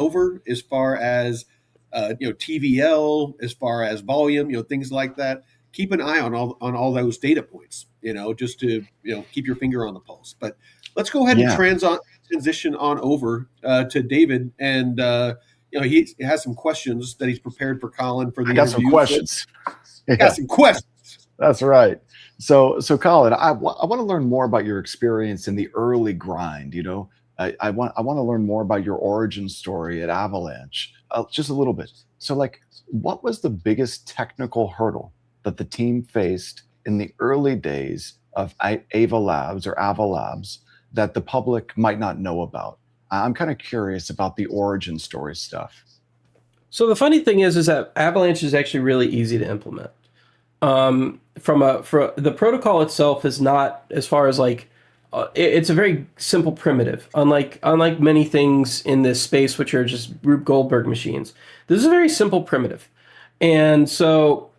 over as far as TVL, as far as volume, things like that. Keep an eye on all those data points, just to keep your finger on the pulse. But let's go ahead and Yeah. transition on over to David, and he has some questions that he's prepared for Colin for the I got interview. some questions. Got some questions. That's right. So Colin, I want to learn more about your experience in the early grind. I want to learn more about your origin story at Avalanche, just a little bit. So, what was the biggest technical hurdle that the team faced in the early days of Ava Labs that the public might not know about? I'm kind of curious about the origin story stuff. So the funny thing is that Avalanche is actually really easy to implement. The protocol itself is not, as far as it's a very simple primitive. Unlike many things in this space, which are just Rube Goldberg machines, this is a very simple primitive. And so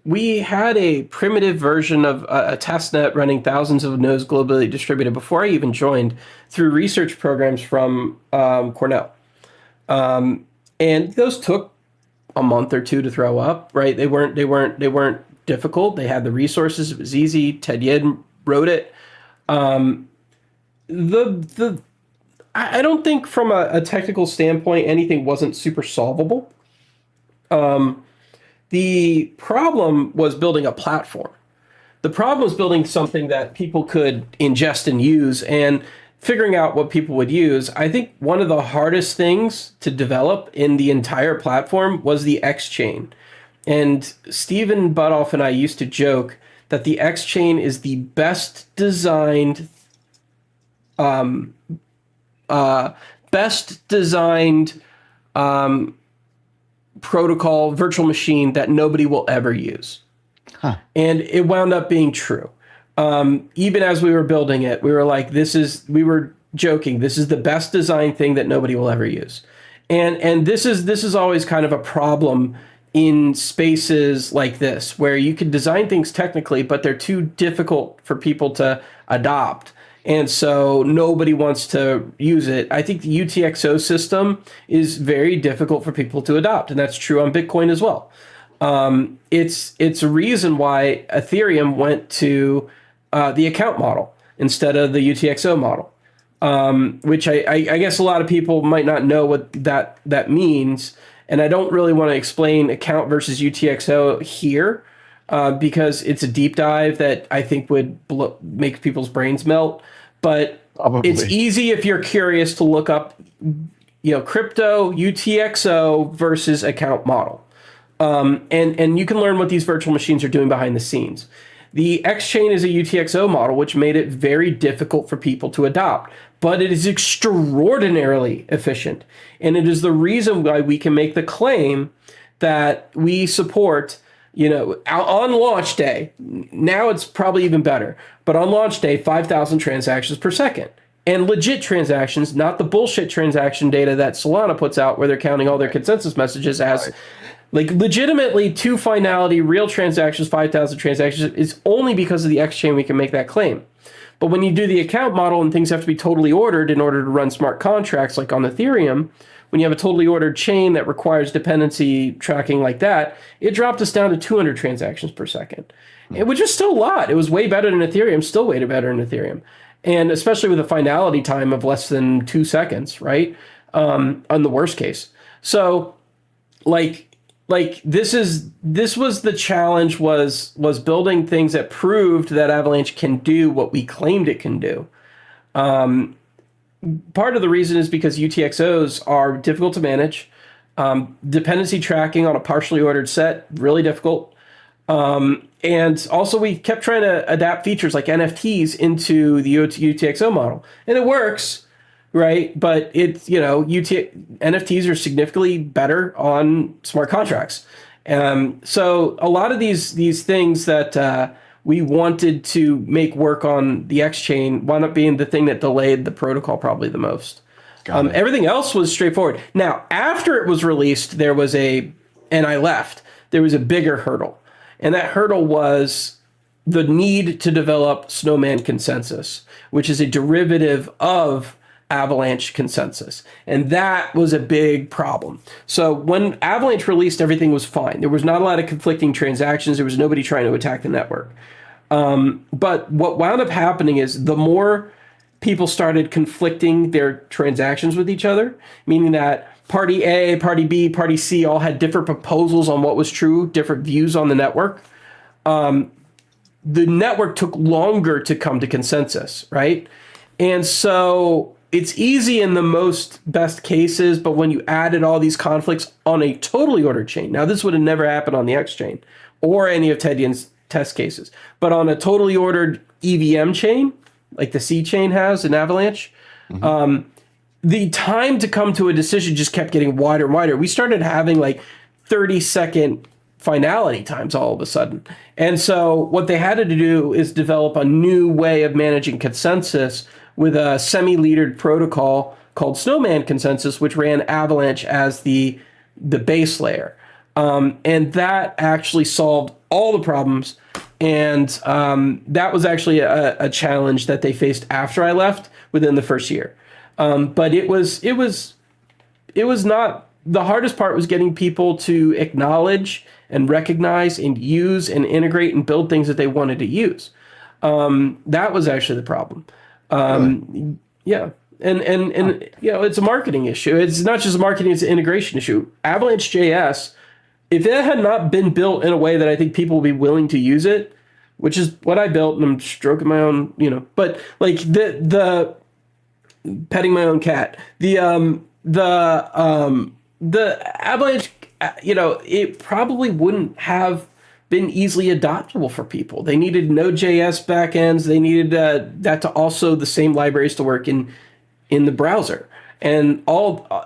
we had a primitive version of a test net running thousands of nodes globally distributed before I even joined, through research programs from Cornell. And those took a month or two to throw up, right? They weren't difficult. They had the resources. It was easy. Ted Yin wrote it. I don't think from a technical standpoint anything wasn't super solvable. The problem was building a platform. The problem was building something that people could ingest and use, and figuring out what people would use. I think one of the hardest things to develop in the entire platform was the X chain. And Stephen Butoff and I used to joke that the X chain is the best designed protocol virtual machine that nobody will ever use. Huh. And it wound up being true. Even as we were building it, we were like, we were joking, this is the best designed thing that nobody will ever use. And this is always kind of a problem in spaces like this, where you can design things technically, but they're too difficult for people to adopt. And so nobody wants to use it. I think the UTXO system is very difficult for people to adopt, and that's true on Bitcoin as well. It's a reason why Ethereum went to the account model instead of the UTXO model, which I guess a lot of people might not know what that means. And I don't really want to explain account versus UTXO here, because it's a deep dive that I think would make people's brains melt. But probably. It's easy if you're curious to look up, crypto UTXO versus account model. And you can learn what these virtual machines are doing behind the scenes. The X chain is a UTXO model, which made it very difficult for people to adopt, but it is extraordinarily efficient. And it is the reason why we can make the claim that we support, on launch day. Now it's probably even better, but on launch day, 5,000 transactions per second. And legit transactions, not the bullshit transaction data that Solana puts out where they're counting all their consensus messages as... Right. Legitimately, to finality, real transactions, 5,000 transactions, is only because of the X chain we can make that claim. But when you do the account model and things have to be totally ordered in order to run smart contracts, like on Ethereum, when you have a totally ordered chain that requires dependency tracking like that, it dropped us down to 200 transactions per second, which is still a lot. It was way better than Ethereum, still way better than Ethereum. And especially with a finality time of less than 2 seconds, right? On the worst case. So, this was the challenge, was building things that proved that Avalanche can do what we claimed it can do. Part of the reason is because UTXOs are difficult to manage. Dependency tracking on a partially ordered set, really difficult. And also we kept trying to adapt features like NFTs into the UTXO model. And it works. Right, but it's NFTs are significantly better on smart contracts, so a lot of these things that we wanted to make work on the X chain wound up being the thing that delayed the protocol probably the most. Everything else was straightforward. Now, after it was released, there was a bigger hurdle, and that hurdle was the need to develop Snowman consensus, which is a derivative of Avalanche consensus. And that was a big problem. So when Avalanche released, everything was fine. There was not a lot of conflicting transactions. There was nobody trying to attack the network. But what wound up happening is the more people started conflicting their transactions with each other, meaning that party A, party B, party C all had different proposals on what was true, different views on the network. The network took longer to come to consensus, right? And so it's easy in the most best cases, but when you added all these conflicts on a totally ordered chain, now this would have never happened on the X chain or any of Tedian's test cases, but on a totally ordered EVM chain, like the C chain has in Avalanche, the time to come to a decision just kept getting wider and wider. We started having like 30-second finality times all of a sudden. And so what they had to do is develop a new way of managing consensus with a semi-leadered protocol called Snowman consensus, which ran Avalanche as the base layer. And that actually solved all the problems. And that was actually a challenge that they faced after I left within the first year. But it was not, the hardest part was getting people to acknowledge and recognize and use and integrate and build things that they wanted to use. That was actually the problem. Yeah. And you know, it's a marketing issue. It's not just a marketing, it's an integration issue. Avalanche JS, if it had not been built in a way that I think people will be willing to use it, which is what I built, and I'm stroking my own, you know, but like the petting my own cat, the Avalanche, you know, it probably wouldn't have been easily adoptable for people. They needed Node.js backends. They needed that to also the same libraries to work in the browser. And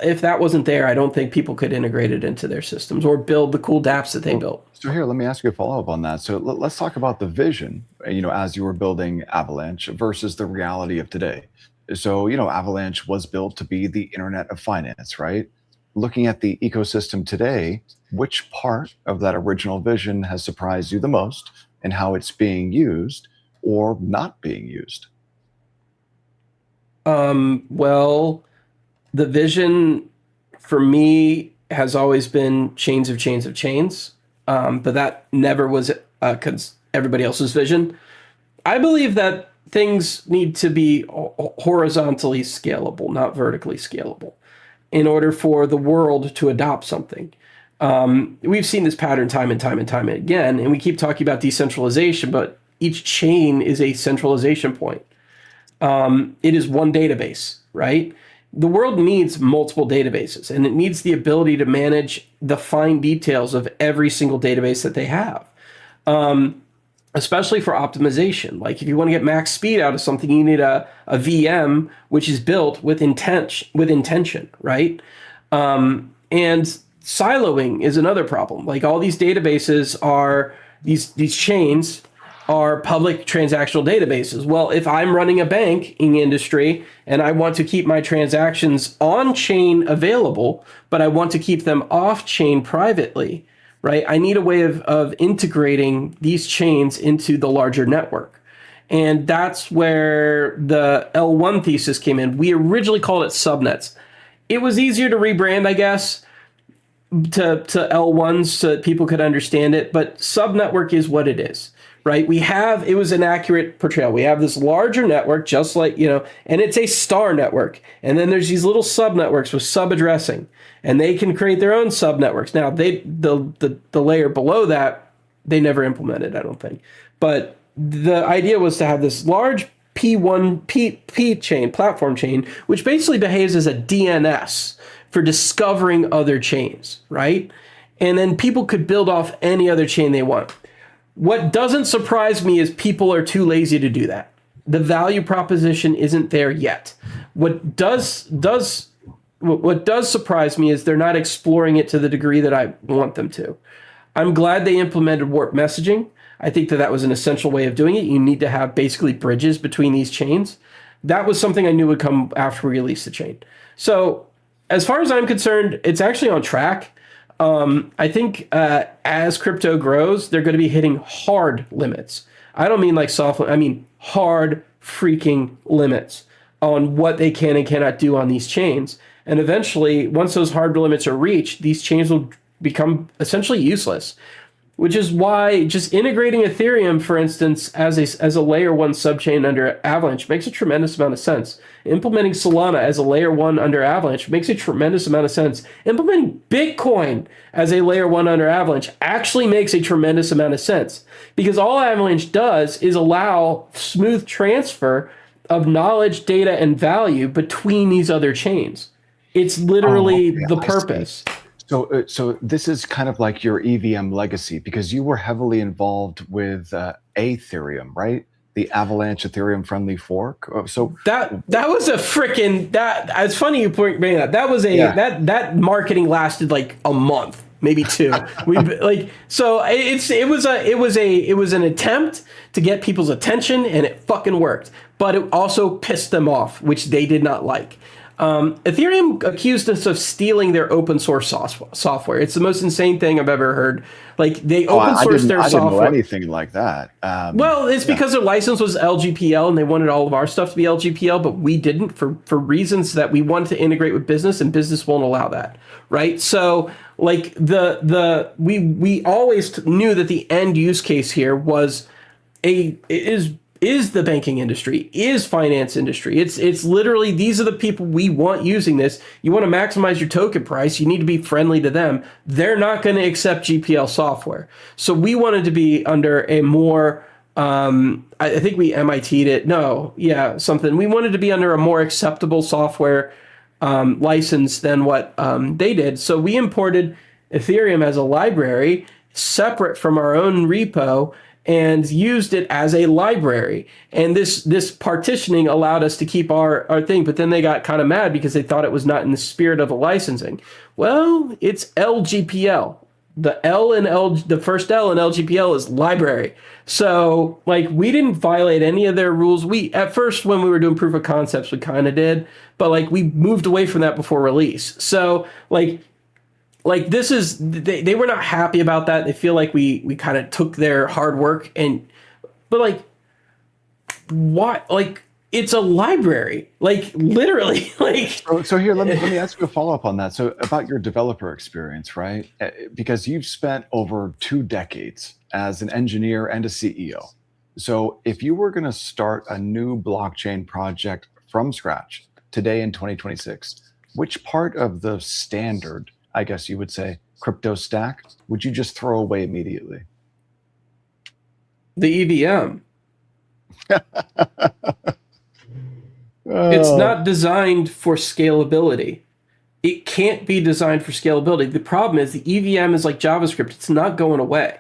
if that wasn't there, I don't think people could integrate it into their systems or build the cool dApps that they built. So here, let me ask you a follow-up on that. So let's talk about the vision, you know, as you were building Avalanche versus the reality of today. So, you know, Avalanche was built to be the internet of finance, right? Looking at the ecosystem today, which part of that original vision has surprised you the most and how it's being used or not being used? Well, the vision for me has always been chains of chains of chains, but that never was everybody else's vision. I believe that things need to be horizontally scalable, not vertically scalable, in order for the world to adopt something. We've seen this pattern time and time and time again, and we keep talking about decentralization, but each chain is a centralization point. It is one database, right? The world needs multiple databases, and it needs the ability to manage the fine details of every single database that they have, especially for optimization. Like if you want to get max speed out of something, you need a VM which is built with intention, right? And siloing is another problem. Like all these databases are these chains are public transactional databases. Well, if I'm running a banking industry and I want to keep my transactions on-chain available, but I want to keep them off-chain privately, right? I need a way of integrating these chains into the larger network. And that's where the L1 thesis came in. We originally called it subnets. It was easier to rebrand, I guess, to L1s so that people could understand it, but subnetwork is what it is. Right? It was an accurate portrayal. We have this larger network, just like, you know, and it's a star network. And then there's these little subnetworks with sub-addressing, and they can create their own subnetworks. Now, the layer below that, they never implemented, I don't think. But the idea was to have this large P chain, platform chain, which basically behaves as a DNS for discovering other chains, right? And then people could build off any other chain they want. What doesn't surprise me is people are too lazy to do that. The value proposition isn't there yet. What does surprise me is they're not exploring it to the degree that I want them to. I'm glad they implemented warp messaging. I think that was an essential way of doing it. You need to have basically bridges between these chains. That was something I knew would come after we released the chain. So as far as I'm concerned, it's actually on track. I think as crypto grows, they're going to be hitting hard limits. I don't mean like soft, I mean hard freaking limits on what they can and cannot do on these chains. And eventually, once those hard limits are reached, these chains will become essentially useless, which is why just integrating Ethereum, for instance, as a layer one subchain under Avalanche makes a tremendous amount of sense. Implementing Solana as a layer one under Avalanche makes a tremendous amount of sense. Implementing Bitcoin as a layer one under Avalanche actually makes a tremendous amount of sense, because all Avalanche does is allow smooth transfer of knowledge, data, and value between these other chains. It's literally the purpose. So this is kind of like your EVM legacy, because you were heavily involved with Ethereum, right? The Avalanche Ethereum friendly fork. So that was a freaking that. It's funny you bring that. That was that marketing lasted like a month, maybe two. It was an attempt to get people's attention, and it fucking worked. But it also pissed them off, which they did not like. Ethereum accused us of stealing their open source software. It's the most insane thing I've ever heard. Like, they open sourced their software. I didn't know anything like that. Well, it's because their license was LGPL, and they wanted all of our stuff to be LGPL, but we didn't for reasons that we wanted to integrate with business, and business won't allow that, right? So, like, we always knew that the end use case here was is the banking industry, is finance industry. It's literally, these are the people we want using this. You want to maximize your token price, you need to be friendly to them. They're not going to accept GPL software. So we wanted to be under a more, I think we MIT'd it. We wanted to be under a more acceptable software license than what they did. So we imported Ethereum as a library separate from our own repo, and used it as a library. And this partitioning allowed us to keep our thing, but then they got kind of mad because they thought it was not in the spirit of the licensing. Well, it's LGPL. The first L in LGPL is library. So, like, we didn't violate any of their rules. We, at first, when we were doing proof of concepts, we kind of did, but like, we moved away from that before release. So, like this is, they were not happy about that. They feel like we kind of took their hard work, but like, why? Like, it's a library, like, literally. Like, so here, let me ask you a follow-up on that. So about your developer experience, right? Because you've spent over 2 decades as an engineer and a CEO. So if you were going to start a new blockchain project from scratch today in 2026, which part of the standard, I guess you would say, crypto stack, would you just throw away immediately? The EVM. It's not designed for scalability. It can't be designed for scalability. The problem is the EVM is like JavaScript. It's not going away,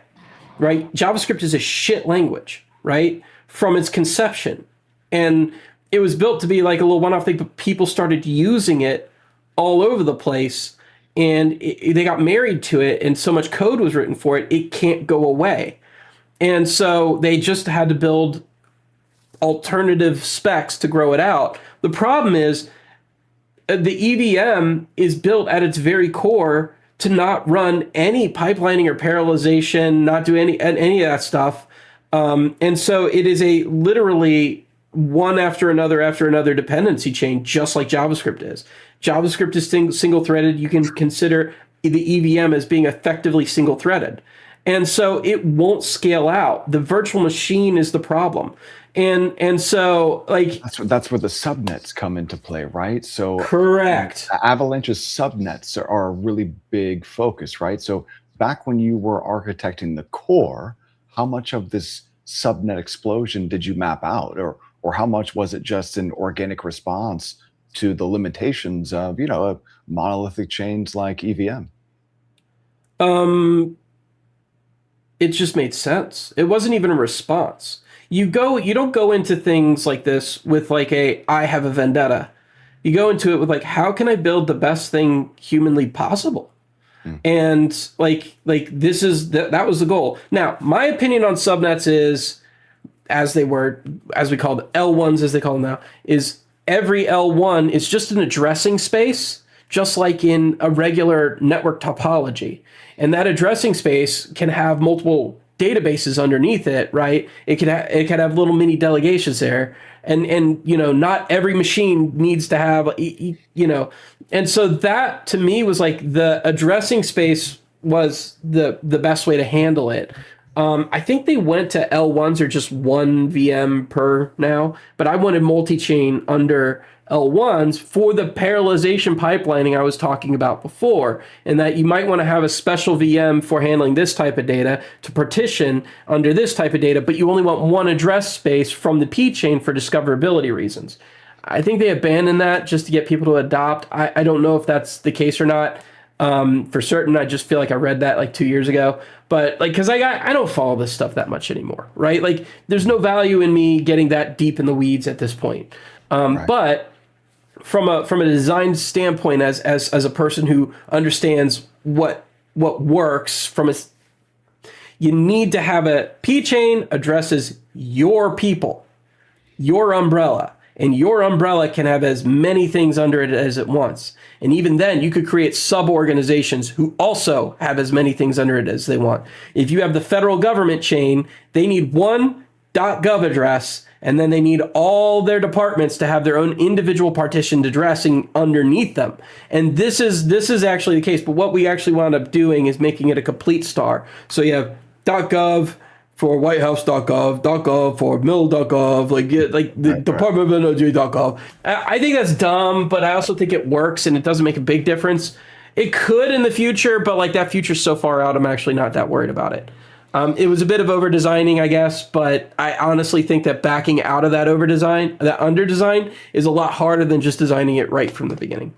right? JavaScript is a shit language, right? From its conception. And it was built to be like a little one-off thing, but people started using it all over the place. And they got married to it, and so much code was written for it, it can't go away. And so they just had to build alternative specs to grow it out. The problem is the EVM is built at its very core to not run any pipelining or parallelization, not do any of that stuff. And so it is a literally one after another dependency chain, just like JavaScript is. JavaScript is single-threaded. You can consider the EVM as being effectively single-threaded. And so it won't scale out. The virtual machine is the problem. And so, like, that's where the subnets come into play, right? So correct. Avalanche's subnets are a really big focus, right? So back when you were architecting the core, how much of this subnet explosion did you map out, or how much was it just an organic response to the limitations of, monolithic chains like EVM? It just made sense. It wasn't even a response. You don't go into things like this with like I have a vendetta. You go into it with like, how can I build the best thing humanly possible? And like this is that was the goal. Now, my opinion on subnets is, as we called L1s, as they call them now, is every L1 is just an addressing space, just like in a regular network topology. And that addressing space can have multiple databases underneath it, right? It could have little mini delegations there, and not every machine needs to have and so that to me was like the addressing space was the best way to handle it. I think they went to L1s or just one VM per now, but I wanted multi-chain under L1s for the parallelization pipelining I was talking about before, and that you might want to have a special VM for handling this type of data to partition under this type of data, but you only want one address space from the P chain for discoverability reasons. I think they abandoned that just to get people to adopt. I don't know if that's the case or not. For certain, I just feel like I read that like 2 years ago, but like, cause I don't follow this stuff that much anymore, right? Like there's no value in me getting that deep in the weeds at this point. Right. But from a design standpoint, as a person who understands what works you need to have a P chain addresses your people, your umbrella. And your umbrella can have as many things under it as it wants. And even then, you could create sub-organizations who also have as many things under it as they want. If you have the federal government chain, they need one .gov address, and then they need all their departments to have their own individual partitioned addressing underneath them. And this is actually the case. But what we actually wound up doing is making it a complete star. So you have .gov for whitehouse.gov, .gov for mill.gov, like the right, Department of Energy.gov. I think that's dumb, but I also think it works and it doesn't make a big difference. It could in the future, but like that future's so far out, I'm actually not that worried about it. It was a bit of over-designing, I guess, but I honestly think that backing out of that over-design, that under-design, is a lot harder than just designing it right from the beginning.